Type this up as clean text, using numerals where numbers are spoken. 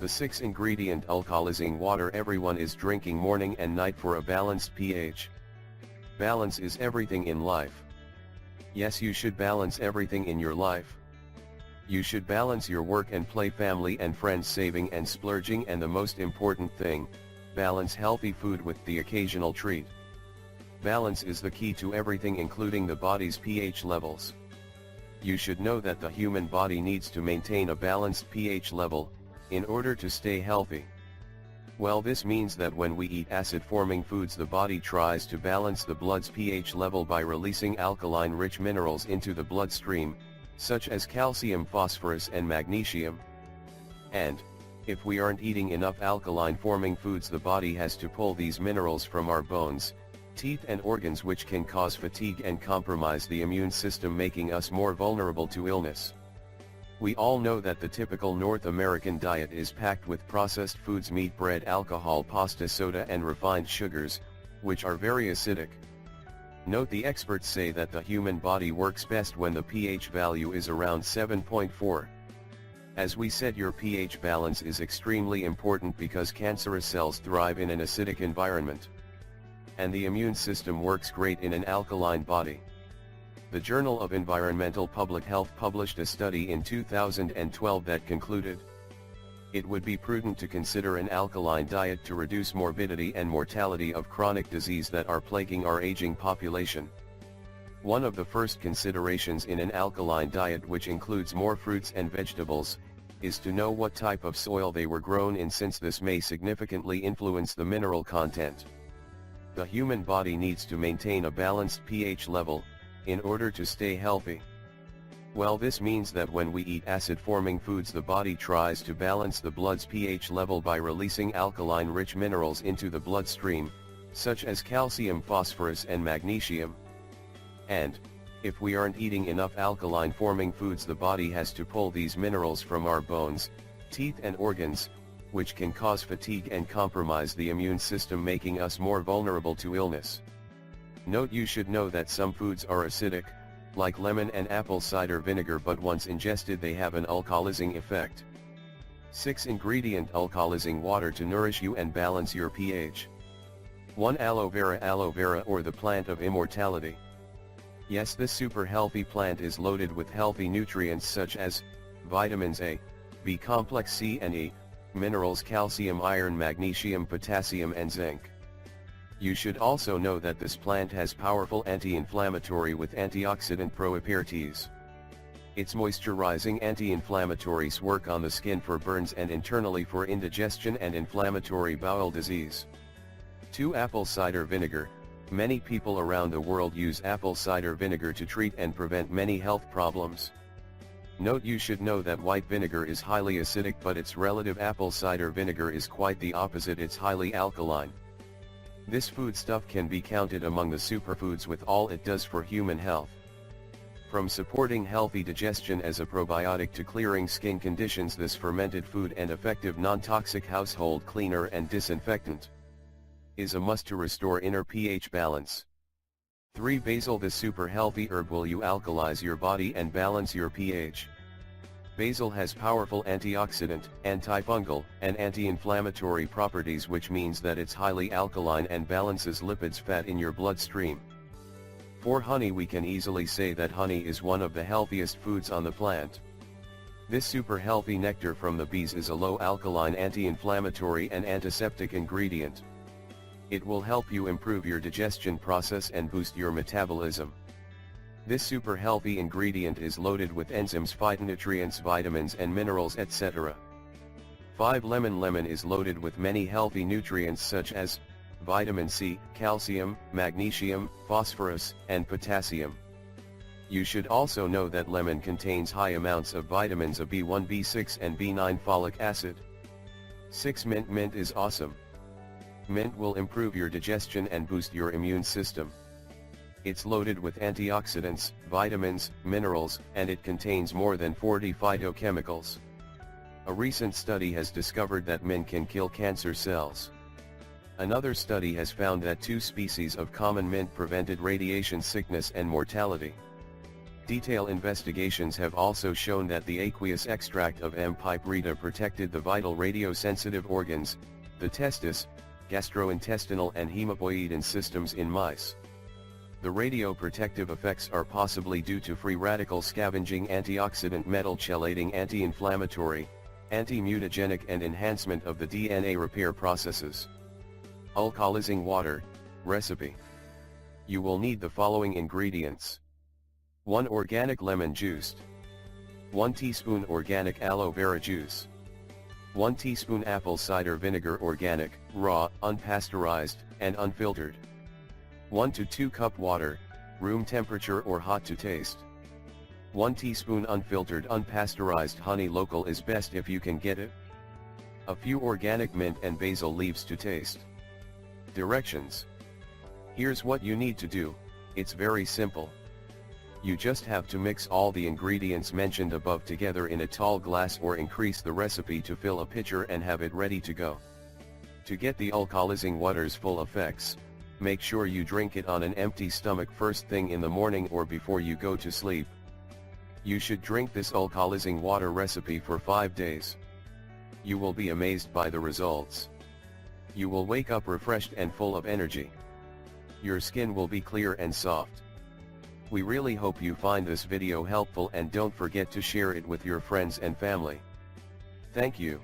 The 6-ingredient alkalizing water everyone is drinking morning and night for a balanced pH. Balance is everything in life. Yes, you should balance everything in your life. You should balance your work and play, family and friends, saving and splurging, and the most important thing, balance healthy food with the occasional treat. Balance is the key to everything, including the body's pH levels. You should know that the human body needs to maintain a balanced pH level in order to stay healthy. Well, this means that when we eat acid-forming foods, the body tries to balance the blood's pH level by releasing alkaline-rich minerals into the bloodstream, such as calcium, phosphorus and magnesium. And, if we aren't eating enough alkaline-forming foods, the body has to pull these minerals from our bones, teeth and organs, which can cause fatigue and compromise the immune system, making us more vulnerable to illness. We all know that the typical North American diet is packed with processed foods, meat, bread, alcohol, pasta, soda and refined sugars, which are very acidic. Note, the experts say that the human body works best when the pH value is around 7.4. As we said, your pH balance is extremely important because cancerous cells thrive in an acidic environment. And the immune system works great in an alkaline body. The Journal of Environmental Public Health published a study in 2012 that concluded it would be prudent to consider an alkaline diet to reduce morbidity and mortality of chronic disease that are plaguing our aging population. One of the first considerations in an alkaline diet, which includes more fruits and vegetables, is to know what type of soil they were grown in, since this may significantly influence the mineral content. The human body needs to maintain a balanced pH level in order to stay healthy. Well, this means that when we eat acid-forming foods, the body tries to balance the blood's pH level by releasing alkaline-rich minerals into the bloodstream, such as calcium, phosphorus and magnesium. And, if we aren't eating enough alkaline-forming foods, the body has to pull these minerals from our bones, teeth and organs, which can cause fatigue and compromise the immune system, making us more vulnerable to illness. Note, you should know that some foods are acidic, like lemon and apple cider vinegar, but once ingested they have an alkalizing effect. 6-ingredient alkalizing water to nourish you and balance your pH. 1. Aloe vera, or the plant of immortality. Yes, this super healthy plant is loaded with healthy nutrients such as vitamins A, B complex, C and E, minerals calcium, iron, magnesium, potassium and zinc. You should also know that this plant has powerful anti-inflammatory with antioxidant properties. Its moisturizing anti-inflammatories work on the skin for burns and internally for indigestion and inflammatory bowel disease. 2. Apple cider vinegar. Many people around the world use apple cider vinegar to treat and prevent many health problems. Note, you should know that white vinegar is highly acidic, but its relative apple cider vinegar is quite the opposite, it's highly alkaline. This foodstuff can be counted among the superfoods with all it does for human health. From supporting healthy digestion as a probiotic to clearing skin conditions, this fermented food and effective non-toxic household cleaner and disinfectant is a must to restore inner pH balance. 3. Basil. This super healthy herb will alkalize your body and balance your pH. Basil has powerful antioxidant, antifungal, and anti-inflammatory properties, which means that it's highly alkaline and balances lipids, fat in your bloodstream. 4. Honey. We can easily say that honey is one of the healthiest foods on the plant. This super healthy nectar from the bees is a low alkaline anti-inflammatory and antiseptic ingredient. It will help you improve your digestion process and boost your metabolism. This super healthy ingredient is loaded with enzymes, phytonutrients, vitamins and minerals, etc. 5. Lemon. Lemon is loaded with many healthy nutrients such as vitamin C, calcium, magnesium, phosphorus, and potassium. You should also know that lemon contains high amounts of vitamins A, B1, B6 and B9, folic acid. 6. Mint. Mint is awesome. Mint will improve your digestion and boost your immune system. It's loaded with antioxidants, vitamins, minerals, and it contains more than 40 phytochemicals. A recent study has discovered that mint can kill cancer cells. Another study has found that 2 species of common mint prevented radiation sickness and mortality. Detailed investigations have also shown that the aqueous extract of M. piperita protected the vital radiosensitive organs, the testis, gastrointestinal and hematopoietin systems in mice. The radioprotective effects are possibly due to free radical scavenging, antioxidant, metal chelating, anti-inflammatory, anti-mutagenic and enhancement of the DNA repair processes. Alkalizing water, recipe. You will need the following ingredients. 1 organic lemon juice. 1 teaspoon organic aloe vera juice. 1 teaspoon apple cider vinegar, organic, raw, unpasteurized, and unfiltered. 1 to 2 cup water, room temperature or hot to taste. 1 teaspoon unfiltered unpasteurized honey, local is best if you can get it. A few organic mint and basil leaves to taste. Directions. Here's what you need to do, it's very simple. You just have to mix all the ingredients mentioned above together in a tall glass or increase the recipe to fill a pitcher and have it ready to go. To get the alkalizing water's full effects, make sure you drink it on an empty stomach first thing in the morning or before you go to sleep. You should drink this alkalizing water recipe for 5 days. You will be amazed by the results. You will wake up refreshed and full of energy. Your skin will be clear and soft. We really hope you find this video helpful and don't forget to share it with your friends and family. Thank you.